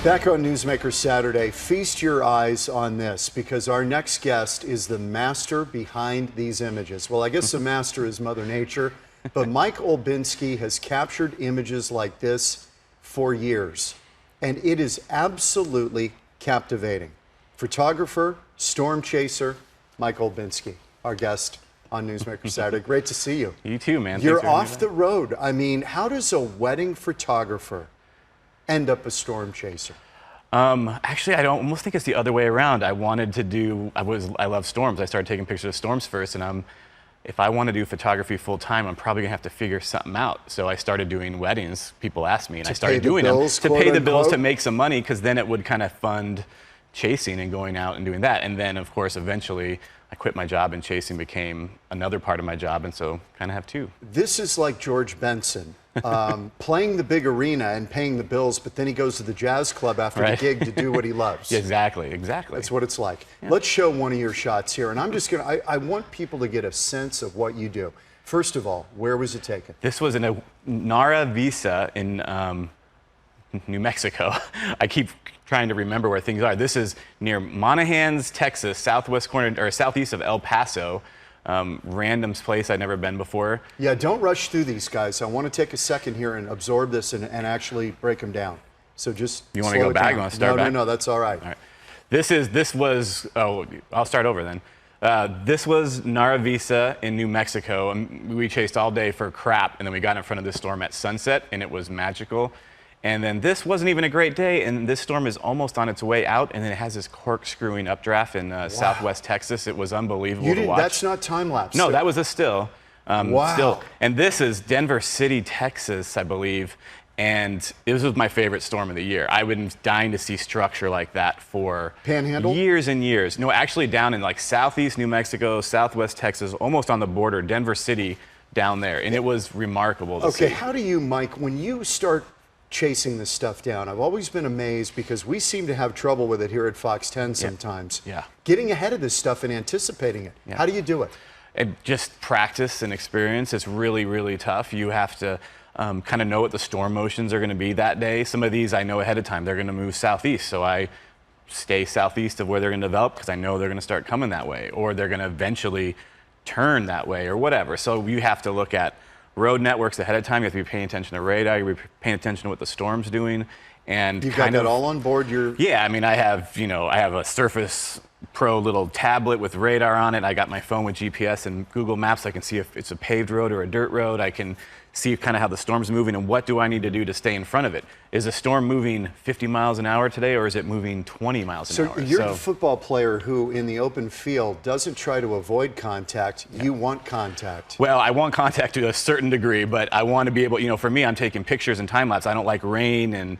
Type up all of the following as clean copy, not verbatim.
Back on Newsmaker Saturday, feast your eyes on this because our next guest is the master behind these images. Well, I guess the master is Mother Nature, but Mike Olbinski has captured images like this for years, and it is absolutely captivating. Photographer, storm chaser, Mike Olbinski, our guest on Newsmaker Saturday. Great to see you. You too, man. You're off the road. I mean, how does a wedding photographer end up a storm chaser? Actually, I almost think it's the other way around. I love storms. I started taking pictures of storms first, and if I want to do photography full time, I'm probably gonna have to figure something out. So I started doing weddings. People asked me, and I started doing them to pay the bills, to make some money, because then it would kind of fund chasing and going out and doing that. And then, of course, eventually I quit my job, and chasing became another part of my job, and so kind of have two. This is like George Benson, playing the big arena and paying the bills, but then he goes to the jazz club after the gig to do what he loves. Exactly. That's what it's like. Yeah. Let's show one of your shots here, and I'm just gonna, I want people to get a sense of what you do. First of all, where was it taken? This was in a Nara Vista in New Mexico. I keep trying to remember where things are. This is near Monahans, Texas, southwest corner, or southeast of El Paso. Random place I'd never been before. Yeah, don't rush through these, guys. I want to take a second here and absorb this and actually break them down. So just You want to go back? You want to start back? No, that's all right. All right. This was, I'll start over then. This was Nara Vista in New Mexico, and we chased all day for crap, and then we got in front of this storm at sunset, and it was magical. And then this wasn't even a great day, and this storm is almost on its way out, and then it has this corkscrewing updraft in southwest Texas. It was unbelievable to watch. That's not time-lapse. No, that was a still. Wow. Still. And this is Denver City, Texas, I believe, and this was my favorite storm of the year. I've been dying to see structure like that for Panhandle? Years and years. No, actually down in like southeast New Mexico, southwest Texas, almost on the border, Denver City down there, and it was remarkable to see. Okay, how do you, Mike, when you start chasing this stuff down, I've always been amazed because we seem to have trouble with it here at Fox 10 sometimes. Yeah. Getting ahead of this stuff and anticipating it. Yeah. How do you do it? Just practice and experience. It's really, really tough. You have to kind of know what the storm motions are going to be that day. Some of these I know ahead of time. They're going to move southeast, so I stay southeast of where they're going to develop because I know they're going to start coming that way, or they're going to eventually turn that way, or whatever. So you have to look at road networks ahead of time. You have to be paying attention to radar. You have to be paying attention to what the storm's doing, and you've got that all on board. Yeah, I mean, I have a Surface Pro little tablet with radar on it. I got my phone with GPS and Google Maps. I can see if it's a paved road or a dirt road. I can see kind of how the storm's moving and what do I need to do to stay in front of it. Is the storm moving 50 miles an hour today, or is it moving 20 miles an hour? So you're the football player who, in the open field, doesn't try to avoid contact. Yeah. You want contact. Well, I want contact to a certain degree, but I want to be able, for me, I'm taking pictures and time-lapse. I don't like rain and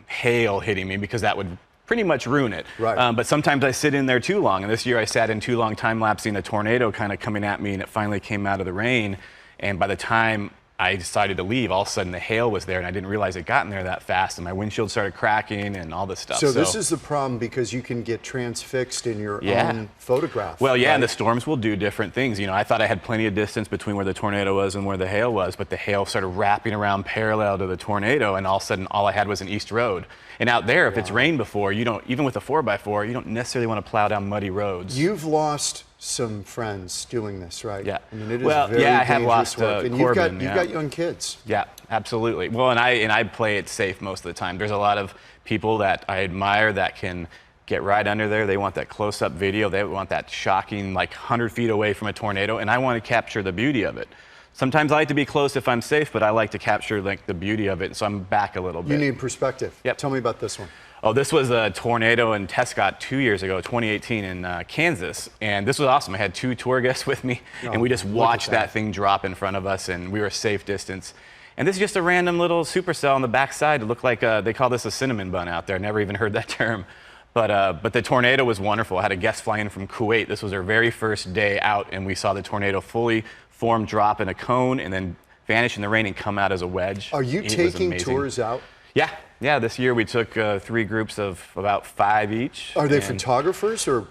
hail hitting me because that would pretty much ruin it. Right. But sometimes I sit in there too long, and this year I sat in too long time-lapsing a tornado kind of coming at me, and it finally came out of the rain, and by the time I decided to leave, all of a sudden the hail was there, and I didn't realize it got in there that fast, and my windshield started cracking and all this stuff. So this is the problem because you can get transfixed in your own photograph. Well, yeah, right? And the storms will do different things. I thought I had plenty of distance between where the tornado was and where the hail was, but the hail started wrapping around parallel to the tornado, and all of a sudden all I had was an east road. And out there, if it's rained before, even with a 4x4, you don't necessarily want to plow down muddy roads. You've lost some friends doing this, right? Yeah. I mean, it is very I have lost work. And Corbin, you've got young kids. Yeah, absolutely. Well, and I play it safe most of the time. There's a lot of people that I admire that can get right under there. They want that close-up video. They want that shocking, like 100 feet away from a tornado, and I want to capture the beauty of it. Sometimes I like to be close if I'm safe, but I like to capture like the beauty of it, so I'm back a little bit. You need perspective. Yep. Tell me about this one. Oh, this was a tornado in Tescott 2 years ago, 2018 in Kansas. And this was awesome. I had 2 tour guests with me, and we just watched that thing drop in front of us, and we were a safe distance. And this is just a random little supercell on the backside. It looked like, they call this a cinnamon bun out there. Never even heard that term. But the tornado was wonderful. I had a guest fly in from Kuwait. This was our very first day out, and we saw the tornado fully form, drop in a cone, and then vanish in the rain and come out as a wedge. Are you taking tours out? Yeah, this year we took 3 groups of about 5 each. Are they photographers or?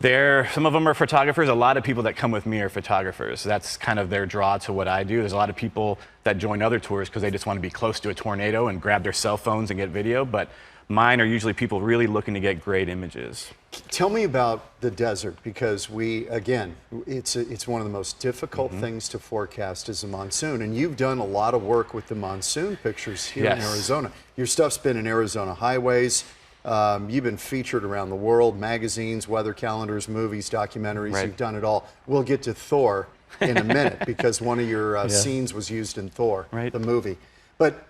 Some of them are photographers. A lot of people that come with me are photographers. That's kind of their draw to what I do. There's a lot of people that join other tours because they just want to be close to a tornado and grab their cell phones and get video. But mine are usually people really looking to get great images. Tell me about the desert, because again, it's one of the most difficult things to forecast is the monsoon, and you've done a lot of work with the monsoon pictures here in Arizona. Your stuff's been in Arizona highways. You've been featured around the world, magazines, weather calendars, movies, documentaries. Right. You've done it all. We'll get to Thor in a minute because one of your scenes was used in Thor, the movie. But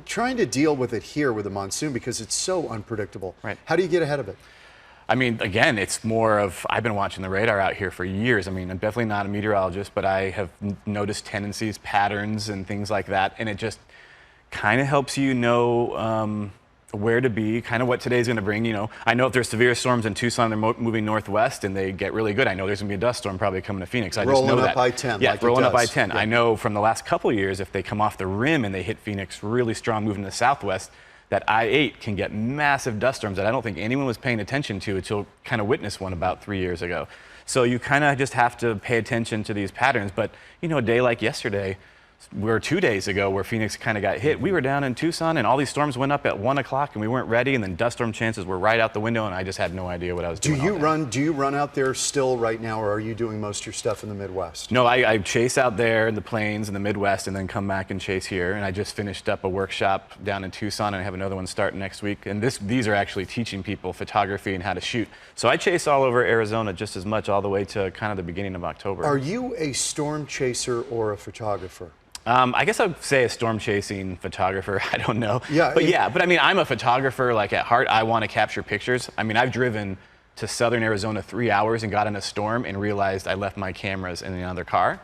trying to deal with it here with the monsoon, because it's so unpredictable. Right. How do you get ahead of it? I mean, again, it's more of, I've been watching the radar out here for years. I mean, I'm definitely not a meteorologist, but I have noticed tendencies, patterns, and things like that. And it just kind of helps you know where to be, kind of what today's going to bring. You know, I know if there's severe storms in Tucson, they're moving northwest and they get really good. I know there's going to be a dust storm probably coming to Phoenix. I just know that. Rolling up I-10. Yeah, like rolling up I-10. Yeah. I know from the last couple of years, if they come off the rim and they hit Phoenix really strong, moving to the southwest, that I-8 can get massive dust storms that I don't think anyone was paying attention to until kind of witnessed one about 3 years ago. So you kind of just have to pay attention to these patterns. But, you know, a day like yesterday, or 2 days ago, where Phoenix kind of got hit, we were down in Tucson and all these storms went up at 1 o'clock and we weren't ready, and then dust storm chances were right out the window, and I just had no idea what I was doing. Do you run out there still right now, or are you doing most of your stuff in the Midwest? No, I chase out there in the plains in the Midwest and then come back and chase here. And I just finished up a workshop down in Tucson, and I have another one starting next week. And these are actually teaching people photography and how to shoot. So I chase all over Arizona just as much, all the way to kind of the beginning of October. Are you a storm chaser or a photographer? I guess I would say a storm chasing photographer. I don't know. Yeah, but I mean, I'm a photographer. Like, at heart, I want to capture pictures. I mean, I've driven to southern Arizona 3 hours and got in a storm and realized I left my cameras in another car.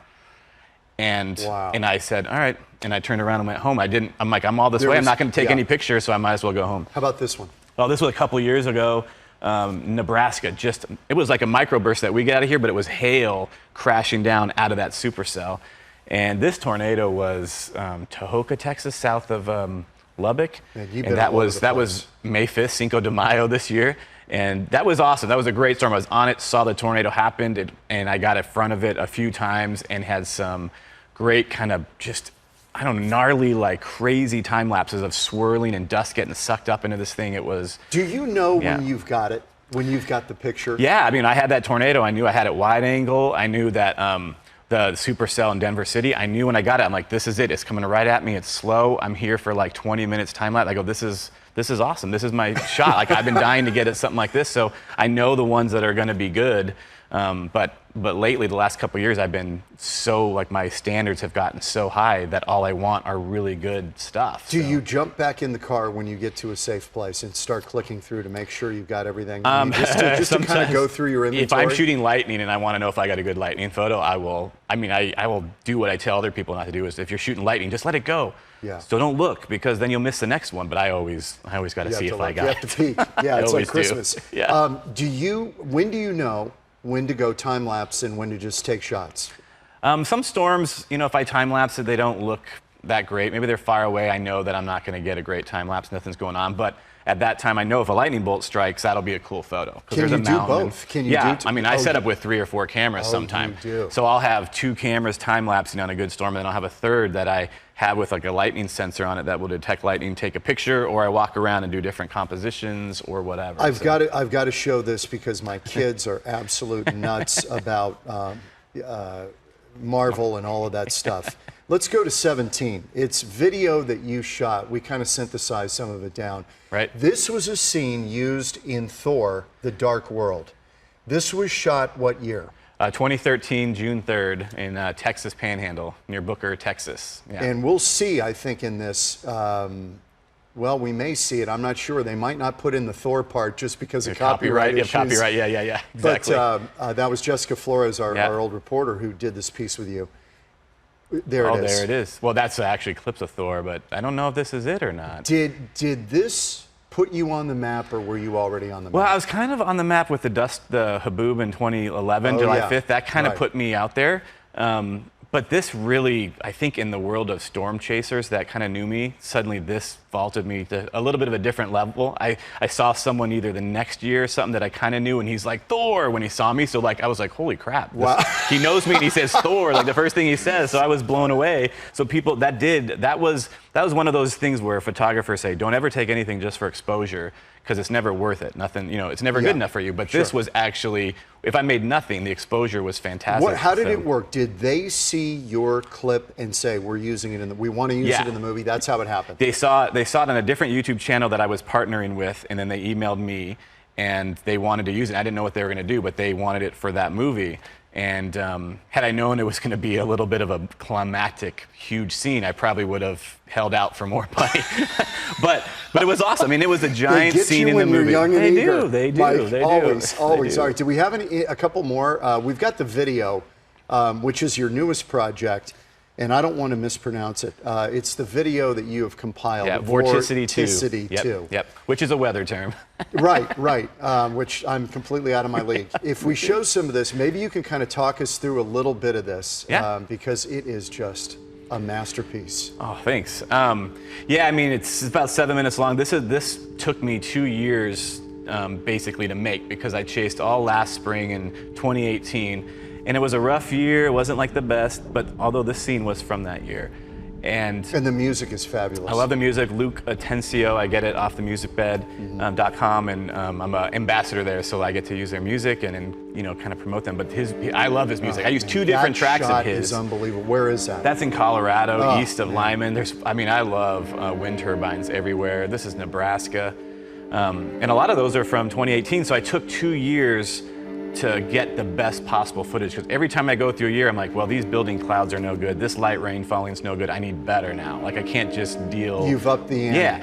And and I said, all right. And I turned around and went home. I'm like, I'm all this way. I'm not going to take any pictures, so I might as well go home. How about this one? Well, this was a couple years ago. Nebraska, it was like a microburst that we got out of here, but it was hail crashing down out of that supercell. And this tornado was Tahoka, Texas, south of Lubbock. And that was May 5th, Cinco de Mayo this year. And that was awesome. That was a great storm. I was on it, saw the tornado happen, and I got in front of it a few times and had some great kind of just, I don't know, gnarly, like crazy time lapses of swirling and dust getting sucked up into this thing. It was. Do you know when you've got it? When you've got the picture? Yeah, I mean, I had that tornado. I knew I had it wide angle. I knew that the supercell in Denver City, I knew when I got it, I'm like, this is it. It's coming right at me. It's slow. I'm here for like 20 minutes time lapse. I go, this is awesome. This is my shot. Like, I've been dying to get at something like this. So I know the ones that are going to be good. But lately, the last couple of years, I've been so, like, my standards have gotten so high that all I want are really good stuff. Do you jump back in the car when you get to a safe place and start clicking through to make sure you've got everything? Just to kind of go through your inventory? If I'm shooting lightning and I want to know if I got a good lightning photo, I will do what I tell other people not to do, is if you're shooting lightning, just let it go. Yeah. So don't look, because then you'll miss the next one. But I always got to see if I got it. You have to peek. Yeah, it's like Christmas. Yeah. When do you know when to go time lapse and when to just take shots? Some storms, you know, if I time lapse it, they don't look that great. Maybe they're far away. I know that I'm not going to get a great time lapse. Nothing's going on. But at that time, I know if a lightning bolt strikes, that'll be a cool photo. Can you do both? Can you yeah, I mean, I set up with 3 or 4 cameras sometimes. You do. So I'll have 2 cameras time lapsing on a good storm, and then I'll have a third that I have with like a lightning sensor on it that will detect lightning, take a picture, or I walk around and do different compositions or whatever. I've got to show this because my kids are absolute nuts about Marvel and all of that stuff. Let's go to 17. It's video that you shot. We kind of synthesized some of it down. Right. This was a scene used in Thor: The Dark World. This was shot what year? 2013, June 3rd, in Texas Panhandle, near Booker, Texas. Yeah. And we'll see, I think, in this, well, we may see it. I'm not sure. They might not put in the Thor part just because of copyright issues. Copyright, yeah, exactly. But that was Jessica Flores, our old reporter, who did this piece with you. There it is. Oh, there it is. Well, that's actually clips of Thor, but I don't know if this is it or not. Did this put you on the map, or were you already on the map? Well, I was kind of on the map with the Haboob in 2011, July 5th. That kind of put me out there. But this really, I think, in the world of storm chasers that kind of knew me, suddenly this vaulted me to a little bit of a different level. I saw someone either the next year or something that I kind of knew, and he's like, Thor, when he saw me. So, like, I was like, holy crap. Wow. He knows me and he says Thor, like the first thing he says. So I was blown away. So people, that was that was one of those things where photographers say, don't ever take anything just for exposure, because it's never worth it. Nothing, you know, it's never good enough for you. But this was actually, if I made nothing, the exposure was fantastic. How did it work? Did they see your clip and say, we're using it we want to use it in the movie? That's how it happened. They saw it on a different YouTube channel that I was partnering with, and then they emailed me, and they wanted to use it. I didn't know what they were going to do, but they wanted it for that movie. And had I known it was going to be a little bit of a climactic, huge scene, I probably would have held out for more money. but it was awesome. I mean, it was a giant scene in the movie. They do. Mike, they always. do. All right. Do we have a couple more? We've got the video, which is your newest project. And I don't want to mispronounce it. It's the video that you have compiled. Yeah, Vorticity 2. Vorticity 2. Yep, which is a weather term. right, which I'm completely out of my league. If we show some of this, maybe you can kind of talk us through a little bit of this, because it is just a masterpiece. Oh, thanks. Yeah, I mean, it's about 7 minutes long. This took me 2 years, basically, to make, because I chased all last spring in 2018. And it was a rough year. It wasn't like the best, but although this scene was from that year. And the music is fabulous. I love the music. Luke Atencio, I get it off themusicbed.com, and I'm an ambassador there, so I get to use their music and you know, kind of promote them. But I love his music. I use 2 different tracks of his. That shot is unbelievable. Where is that? That's in Colorado, east of Lyman. I love wind turbines everywhere. This is Nebraska, and a lot of those are from 2018. So I took 2 years to get the best possible footage, because every time I go through a year, I'm like, well, these building clouds are no good. This light rain falling is no good. I need better now. Like, I can't just deal. You've upped the ante. Yeah,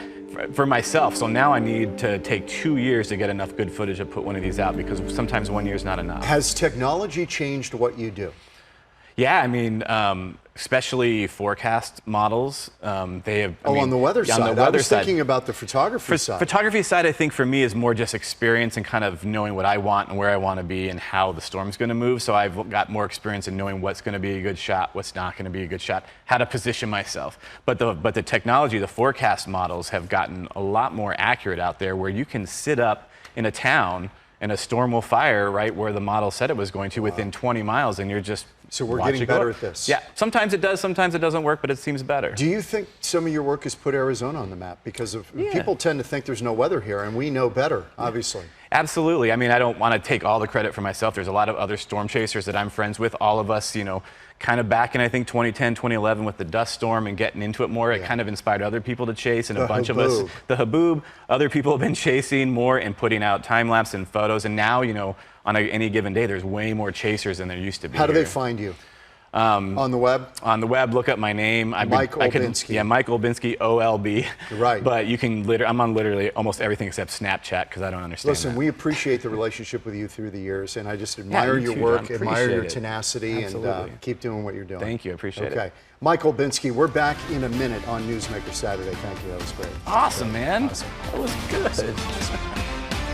for myself. So now I need to take 2 years to get enough good footage to put one of these out, because sometimes 1 year is not enough. Has technology changed what you do? Yeah, I mean, especially forecast models. They have. On the weather side. I was thinking about the photography side. Photography side, I think for me is more just experience and kind of knowing what I want and where I want to be and how the storm's going to move. So I've got more experience in knowing what's going to be a good shot, what's not going to be a good shot, how to position myself. But the technology, the forecast models have gotten a lot more accurate out there, where you can sit up in a town and a storm will fire right where the model said it was going to within 20 miles, and you're just. So we're getting better at this. Yeah, sometimes it does, sometimes it doesn't work, but it seems better. Do you think some of your work has put Arizona on the map? Because people tend to think there's no weather here, and we know better, obviously. Absolutely. I mean, I don't want to take all the credit for myself. There's a lot of other storm chasers that I'm friends with. All of us, you know, kind of back in, I think, 2010, 2011 with the dust storm and getting into it more, it kind of inspired other people to chase, and a bunch of us, the haboob, other people have been chasing more and putting out time-lapse and photos, and now, you know, on any given day, there's way more chasers than there used to be. How do they find you? On the web? On the web, look up my name. Mike Olbinski. Yeah, Mike Olbinski, OLB. Right. But you can I'm on literally almost everything except Snapchat, because I don't understand Listen, we appreciate the relationship with you through the years, and I just admire your work, admire your tenacity, and keep doing what you're doing. Thank you, I appreciate it. Okay. Mike Olbinski, we're back in a minute on Newsmaker Saturday. Thank you, that was great. Awesome, man. Awesome. That was good.